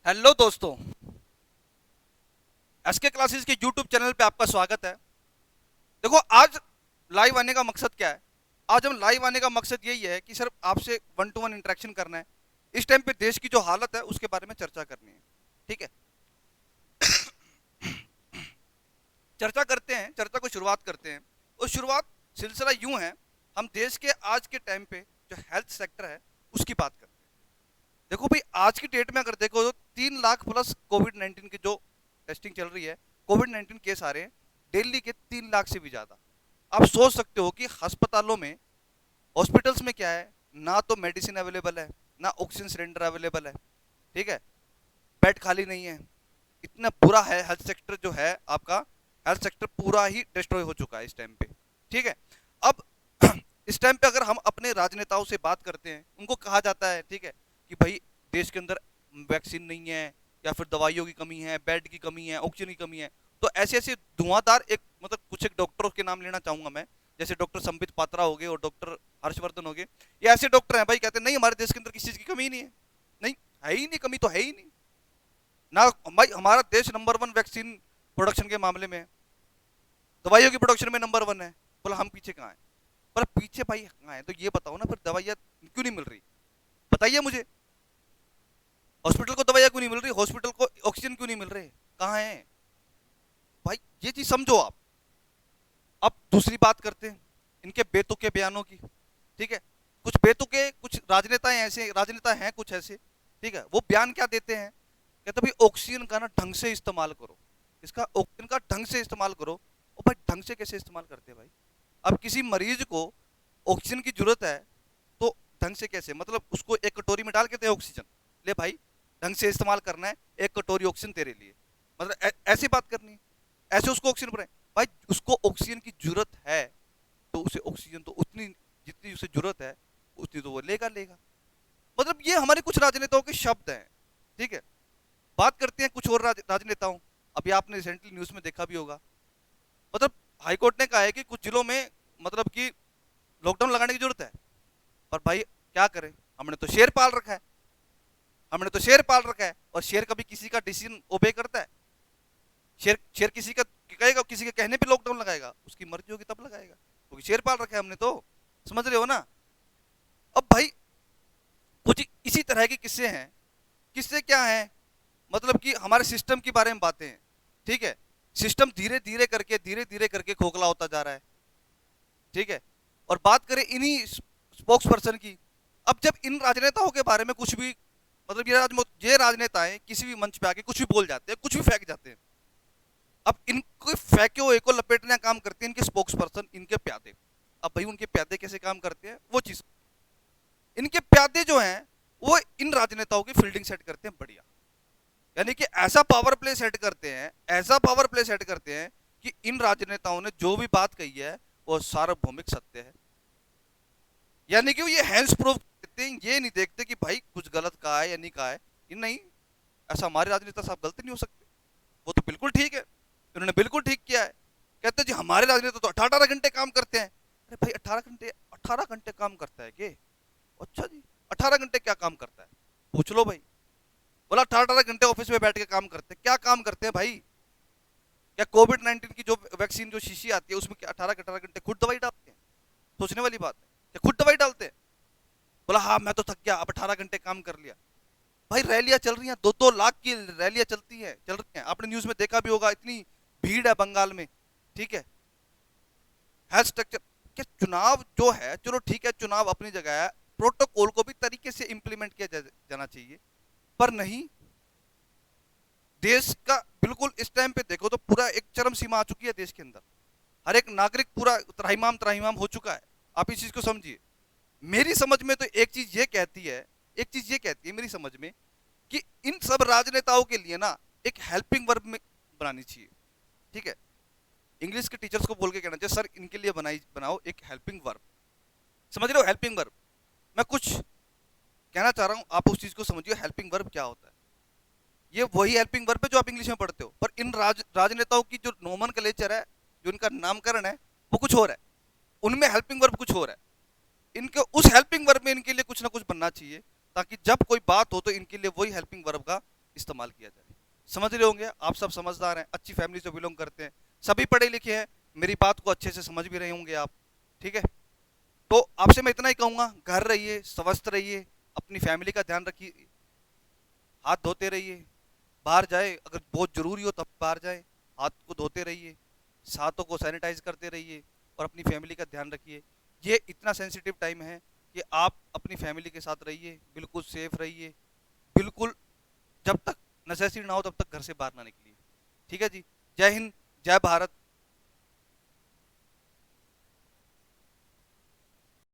Hello दोस्तों। SK classes के YouTube channel पे आपका स्वागत है। देखो, आज लाइव आने का मकसद क्या है? आज हम लाइव आने का मकसद यही है कि सर आपसे वन टू वन इंटरेक्शन करना है। इस टाइम पे देश की जो हालत है उसके बारे में चर्चा करनी है। ठीक है, चर्चा करते हैं, चर्चा को शुरुआत करते हैं। और शुरुआत सिलसिला यूं है, हम देश के आज के टाइम पे जो हेल्थ सेक्टर है उसकी बात करते हैं। देखो भाई, आज की डेट में अगर देखो तो 3 लाख प्लस कोविड 19 की जो टेस्टिंग चल रही है, कोविड 19 केस आ रहे हैं दिल्ली के 3 लाख से भी ज्यादा। आप सोच सकते हो कि अस्पतालों में, हॉस्पिटल्स में क्या है, ना तो मेडिसिन अवेलेबल है, ना ऑक्सीजन सिलेंडर अवेलेबल है। ठीक है, बेड खाली नहीं है। इतना बुरा है हेल्थ सेक्टर जो है आपका। हेल्थ सेक्टर पूरा ही डिस्ट्रॉय हो चुका है इस टाइम पे। ठीक है, अब इस टाइम पे अगर हम अपने राजनेताओं से बात करते हैं, उनको कहा जाता है, ठीक है, कि भाई देश के अंदर वैक्सीन नहीं है, या फिर दवाइयों की कमी है, बेड की कमी है, ऑक्सीजन की कमी है। तो ऐसे ऐसे धुआंधार एक मतलब कुछ एक डॉक्टरों के नाम लेना चाहूंगा मैं, जैसे डॉक्टर संबित पात्रा हो गए और डॉक्टर हर्षवर्धन हो गए। ये ऐसे डॉक्टर हैं भाई, कहते हैं नहीं हमारे देश के अंदर किसी चीज की कमी नहीं है। नहीं, है ही नहीं, कमी तो है ही नहीं ना भाई। हमारा देश नंबर वन वैक्सीन प्रोडक्शन के मामले में है, दवाइयों की प्रोडक्शन में नंबर वन है। बोला हम पीछे कहाँ हैं? पर पीछे भाई कहाँ है तो ये बताओ ना, फिर दवाइयाँ क्यों नहीं मिल रही? बताइए मुझे। हॉस्पिटल को दवाइयाँ क्यों नहीं मिल रही? हॉस्पिटल को ऑक्सीजन क्यों नहीं मिल रहे? कहाँ है भाई? ये चीज समझो आप। अब दूसरी बात करते हैं इनके बेतुके बयानों की। ठीक है, कुछ बेतुके, कुछ राजनेता ऐसे, राजनेता हैं कुछ ऐसे, ठीक है, वो बयान क्या देते हैं, कहते भाई ऑक्सीजन का ना ढंग से इस्तेमाल करो, इसका ऑक्सीजन का ढंग से इस्तेमाल करो। और भाई ढंग से कैसे इस्तेमाल करते हैं भाई? अब किसी मरीज को ऑक्सीजन की जरूरत है तो ढंग से कैसे, मतलब उसको एक कटोरी में डाल के दे ऑक्सीजन, ले भाई ढंग से इस्तेमाल करना है, एक कटोरी ऑक्सीजन तेरे लिए, मतलब ऐसी बात करनी है, ऐसे उसको ऑक्सीजन बनाए। भाई उसको ऑक्सीजन की जरूरत है तो उसे ऑक्सीजन तो उतनी जितनी उसे जरूरत है उतनी तो वो लेगा लेगा। मतलब ये हमारे कुछ राजनेताओं के शब्द हैं। ठीक है, बात करते हैं कुछ और राजनेताओं। अभी आपने रिसेंटली न्यूज में देखा भी होगा, मतलब हाईकोर्ट ने कहा है कि कुछ जिलों में मतलब कि लॉकडाउन लगाने की जरूरत है। पर भाई क्या करें, हमने तो शेर पाल रखा है, हमने तो शेर पाल रखा है, और शेर कभी किसी का डिसीजन ओबे करता है? शेर शेर किसी का कहेगा, किसी के कहने पे लॉकडाउन लगाएगा? उसकी मर्जी होगी तब लगाएगा, क्योंकि शेर पाल रखा है हमने तो। समझ रहे हो ना? अब भाई कुछ इसी तरह के किस्से हैं। किस्से क्या हैं, मतलब कि हमारे सिस्टम के बारे में बातें हैं। ठीक है, सिस्टम धीरे धीरे करके खोखला होता जा रहा है। ठीक है, और बात करें इन्हीं स्पोक्स पर्सन की। अब जब इन राजनेताओं के बारे में कुछ भी, मतलब ये राजनेता किसी भी मंच पे आके कुछ भी बोल जाते हैं, कुछ भी फेंक जाते हैं। अब इनको फेंके हुए को लपेटने का काम करते हैं इनके स्पोक्स पर्सन, इनके प्यादे। अब भाई उनके प्यादे कैसे काम करते हैं वो चीज, इनके प्यादे जो हैं वो इन राजनेताओं की फील्डिंग सेट करते हैं बढ़िया। यानी कि ऐसा पावर प्ले सेट करते हैं, ऐसा पावर प्ले सेट करते हैं कि इन राजनेताओं ने जो भी बात कही है वो सार्वभौमिक सत्य है। यानी कि वो ये हैंड्स प्रूफ देते हैं, ये नहीं देखते कि भाई कुछ गलत कहा है या नहीं कहा है। ये नहीं, ऐसा हमारे राजनेता साहब गलत नहीं हो सकते, वो तो बिल्कुल ठीक है, इन्होंने बिल्कुल ठीक किया है। कहते हैं जी हमारे राजनेता तो 18 घंटे काम करते हैं। अरे भाई 18 घंटे, 18 घंटे काम करता है के? अच्छा जी, 18 घंटे क्या काम करता है? पूछ लो भाई। बोला 18 घंटे ऑफिस में बैठ के काम करते हैं, क्या काम करते हैं भाई? क्या कोविड 19 की जो वैक्सीन जो शीशी आती है उसमें क्या 18 18 घंटे खुद दवाई डालते हैं? सोचने वाली बात है, क्या खुद दवाई डालते हैं? बोला हाँ मैं तो थक गया, अब 18 घंटे काम कर लिया। भाई रैलियां चल रही हैं, 2 2 लाख की रैलियां चल रही हैं, आपने न्यूज में देखा भी होगा, इतनी भीड़ है बंगाल में। ठीक है, हेल्थ स्ट्रक्चर, क्या चुनाव जो है, चलो ठीक है चुनाव अपनी जगह है, प्रोटोकॉल को भी तरीके से इंप्लीमेंट किया जाना चाहिए, पर नहीं। देश का बिल्कुल इस टाइम पे देखो तो पूरा एक चरम सीमा आ चुकी है देश के अंदर। हर एक नागरिक पूरा त्राहिमाम त्राहिमाम हो चुका है। आप इस चीज को समझिए। मेरी समझ में तो एक चीज ये कहती है, एक चीज ये कहती है मेरी समझ में, कि इन सब राजनेताओं के लिए ना एक हेल्पिंग वर्ब में बनानी चाहिए। ठीक है, इंग्लिश के टीचर्स को बोल के कहना चाहिए सर इनके लिए बनाओ एक हेल्पिंग वर्ब। समझ रहे हो हेल्पिंग वर्ब? मैं कुछ कहना चाह रहा हूं, आप उस चीज को समझिए हेल्पिंग वर्ब क्या होता है। ये वही हेल्पिंग वर्ब है जो आप इंग्लिश में पढ़ते हो, पर इन राजनेताओं की जो नोमन कलेचर है, जो इनका नामकरण है, वो कुछ और है, उनमें हेल्पिंग वर्ब कुछ और है। इनके उस हेल्पिंग वर्ब में इनके लिए कुछ ना कुछ बनना चाहिए, ताकि जब कोई बात हो तो इनके लिए वही हेल्पिंग वर्ब का इस्तेमाल किया जाए। समझ रहे होंगे आप, सब समझदार हैं, अच्छी फैमिली से बिलोंग करते हैं, सभी पढ़े लिखे हैं, मेरी बात को अच्छे से समझ भी रहे होंगे आप। ठीक है, तो आपसे मैं इतना ही कहूंगा, घर रहिए, स्वस्थ रहिए, अपनी फैमिली का ध्यान रखिए, हाथ धोते रहिए, बाहर जाए अगर बहुत जरूरी हो तब बाहर जाए, हाथ को धोते रहिए, हाथों को सैनिटाइज करते रहिए, और अपनी फैमिली का ध्यान रखिए। ये इतना सेंसिटिव टाइम है कि आप अपनी फैमिली के साथ रहिए, बिल्कुल सेफ रहिए, बिल्कुल जब तक नेसेसरी ना हो तब तक घर से बाहर ना निकलिए। ठीक है जी, जय हिंद, जय भारत।